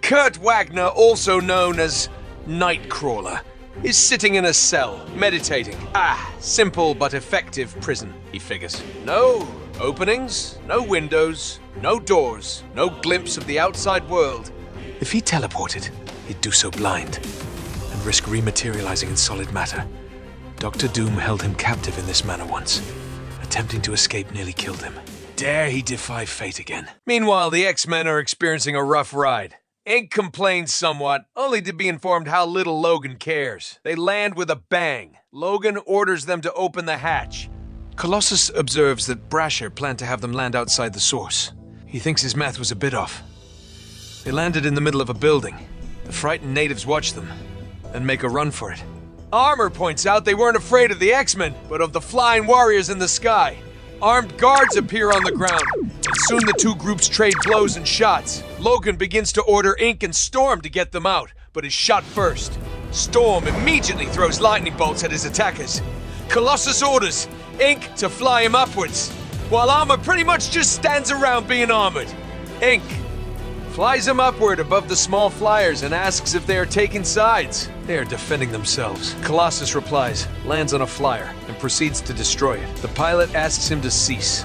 Kurt Wagner, also known as Nightcrawler, is sitting in a cell, meditating. Simple but effective prison, he figures. No openings, no windows, no doors, no glimpse of the outside world. If he teleported, he'd do so blind and risk rematerializing in solid matter. Dr. Doom held him captive in this manner once. Attempting to escape nearly killed him. Dare he defy fate again? Meanwhile, the X-Men are experiencing a rough ride. Inc. complains somewhat, only to be informed how little Logan cares. They land with a bang. Logan orders them to open the hatch. Colossus observes that Brasher planned to have them land outside the source. He thinks his math was a bit off. They landed in the middle of a building. The frightened natives watch them, then make a run for it. Armor points out they weren't afraid of the X-Men, but of the flying warriors in the sky. Armed guards appear on the ground, and soon the two groups trade blows and shots. Logan begins to order Inc. and Storm to get them out, but is shot first. Storm immediately throws lightning bolts at his attackers. Colossus orders Inc. to fly him upwards, while Armor pretty much just stands around being armored. Inc. flies him upward above the small flyers and asks if they are taking sides. They are defending themselves. Colossus replies, lands on a flyer, and proceeds to destroy it. The pilot asks him to cease.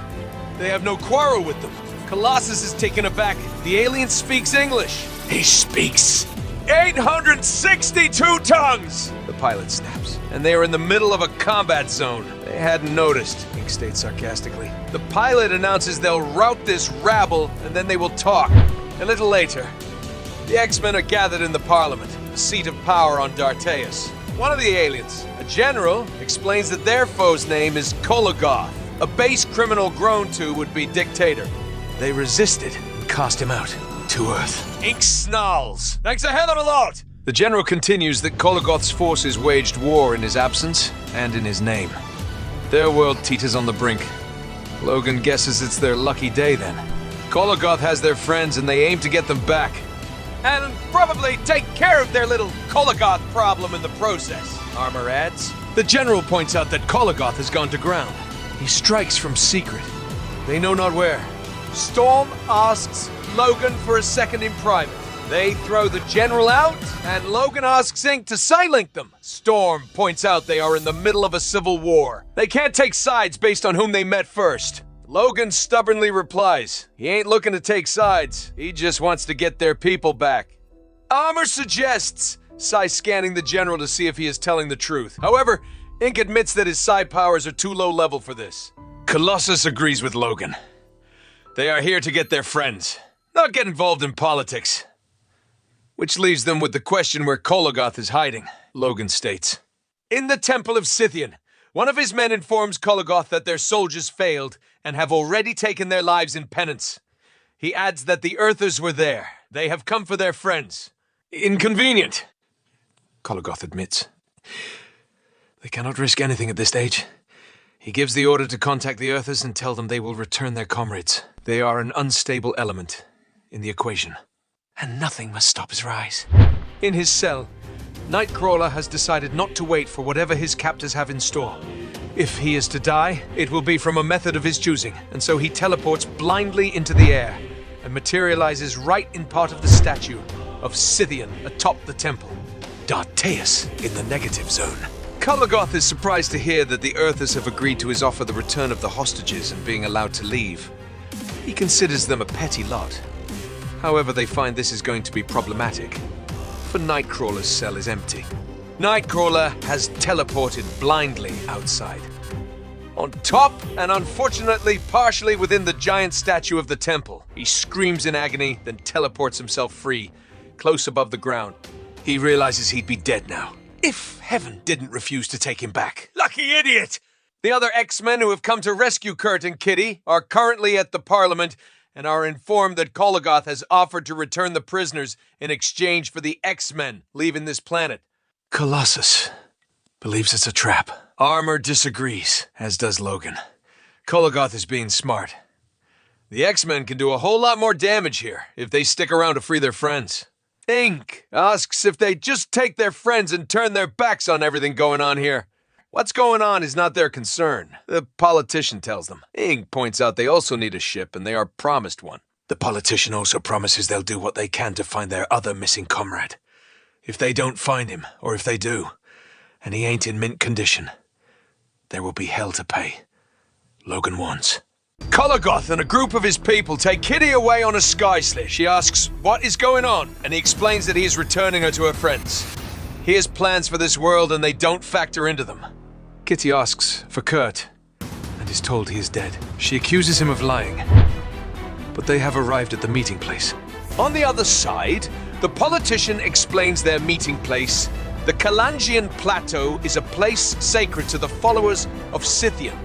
They have no quarrel with them. Colossus is taken aback. The alien speaks English. He speaks 862 tongues! The pilot snaps. And they are in the middle of a combat zone. They hadn't noticed, Inc. states sarcastically. The pilot announces they'll rout this rabble, and then they will talk. A little later, the X-Men are gathered in the Parliament, the seat of power on Dartayus. One of the aliens, a general, explains that their foe's name is Kologoth. A base criminal grown to would be dictator. They resisted and cast him out to Earth. Inc. snarls. Thanks a hell of a lot! The general continues that Kologoth's forces waged war in his absence and in his name. Their world teeters on the brink. Logan guesses it's their lucky day then. Kologoth has their friends and they aim to get them back. And probably take care of their little Kologoth problem in the process, Armor adds. The general points out that Kologoth has gone to ground. He strikes from secret. They know not where. Storm asks Logan for a second in private. They throw the general out, and Logan asks Inc. to silence them. Storm points out they are in the middle of a civil war. They can't take sides based on whom they met first. Logan stubbornly replies, he ain't looking to take sides, he just wants to get their people back. Armor suggests, scanning the general to see if he is telling the truth. However, Inc. admits that his psi powers are too low level for this. Colossus agrees with Logan. They are here to get their friends, not get involved in politics. Which leaves them with the question where Kologoth is hiding, Logan states. In the Temple of Scythian, one of his men informs Kologoth that their soldiers failed and have already taken their lives in penance. He adds that the Earthers were there. They have come for their friends. Inconvenient, Kologoth admits. They cannot risk anything at this stage. He gives the order to contact the Earthers and tell them they will return their comrades. They are an unstable element in the equation, and nothing must stop his rise. In his cell, Nightcrawler has decided not to wait for whatever his captors have in store. If he is to die, it will be from a method of his choosing, and so he teleports blindly into the air and materializes right in part of the statue of Scythian atop the temple. Dartayus in the negative zone. Kologoth is surprised to hear that the Earthers have agreed to his offer the return of the hostages and being allowed to leave. He considers them a petty lot. However, they find this is going to be problematic, for Nightcrawler's cell is empty. Nightcrawler has teleported blindly outside. On top, and unfortunately partially within the giant statue of the temple, he screams in agony, then teleports himself free, close above the ground. He realizes he'd be dead now, if heaven didn't refuse to take him back. Lucky idiot! The other X-Men who have come to rescue Kurt and Kitty are currently at the Parliament and are informed that Kologoth has offered to return the prisoners in exchange for the X-Men leaving this planet. Colossus believes it's a trap. Armor disagrees, as does Logan. Kologoth is being smart. The X-Men can do a whole lot more damage here if they stick around to free their friends. Inc. asks if they just take their friends and turn their backs on everything going on here. What's going on is not their concern, the politician tells them. Inc. points out they also need a ship and they are promised one. The politician also promises they'll do what they can to find their other missing comrade. If they don't find him, or if they do, and he ain't in mint condition, there will be hell to pay. Logan warns. Kologoth and a group of his people take Kitty away on a sky slit. She asks what is going on, and he explains that he is returning her to her friends. He has plans for this world and they don't factor into them. Kitty asks for Kurt, and is told he is dead. She accuses him of lying, but they have arrived at the meeting place. On the other side, the politician explains their meeting place. The Kalangian Plateau is a place sacred to the followers of Scythian,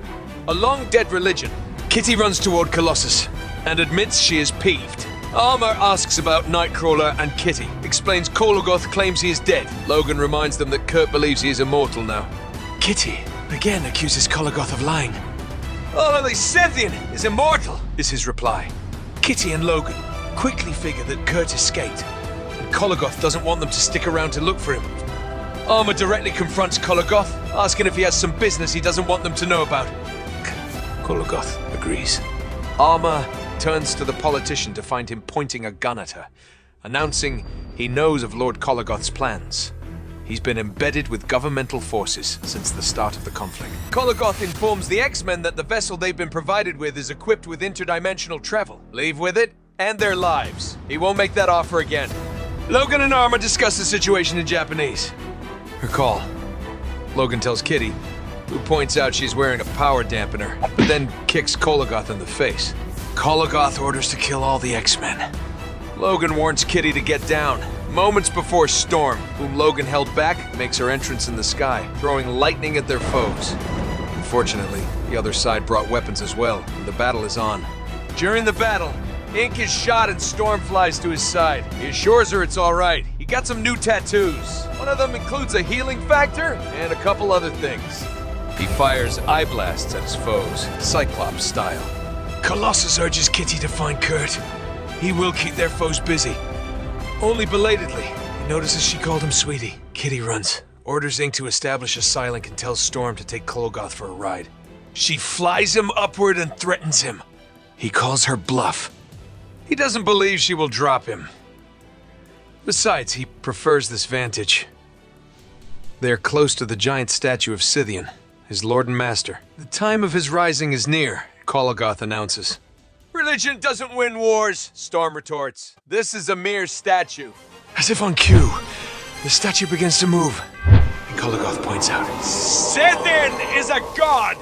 a long-dead religion. Kitty runs toward Colossus and admits she is peeved. Armor asks about Nightcrawler and Kitty, explains Kologoth claims he is dead. Logan reminds them that Kurt believes he is immortal now. Kitty again accuses Kologoth of lying. Only Scythian is immortal, is his reply. Kitty and Logan quickly figure that Kurt escaped, and Kologoth doesn't want them to stick around to look for him. Armor directly confronts Kologoth, asking if he has some business he doesn't want them to know about. Kologoth agrees. Armor turns to the politician to find him pointing a gun at her, announcing he knows of Lord Kologoth's plans. He's been embedded with governmental forces since the start of the conflict. Kologoth informs the X-Men that the vessel they've been provided with is equipped with interdimensional travel. Leave with it, and their lives. He won't make that offer again. Logan and Armor discuss the situation in Japanese. Her call. Logan tells Kitty, who points out she's wearing a power dampener, but then kicks Kologoth in the face. Kologoth orders to kill all the X-Men. Logan warns Kitty to get down. Moments before Storm, whom Logan held back, makes her entrance in the sky, throwing lightning at their foes. Unfortunately, the other side brought weapons as well, and the battle is on. During the battle, Ink is shot and Storm flies to his side. He assures her it's alright. He got some new tattoos. One of them includes a healing factor and a couple other things. He fires eye blasts at his foes, Cyclops style. Colossus urges Kitty to find Kurt. He will keep their foes busy. Only belatedly, he notices she called him sweetie. Kitty runs, orders Ink to establish a Psylink and tells Storm to take Kologoth for a ride. She flies him upward and threatens him. He calls her bluff. He doesn't believe she will drop him. Besides, he prefers this vantage. They are close to the giant statue of Scythian, his lord and master. The time of his rising is near, Kologoth announces. Religion doesn't win wars, Storm retorts. This is a mere statue. As if on cue, the statue begins to move, and Kologoth points out. Scythian is a god!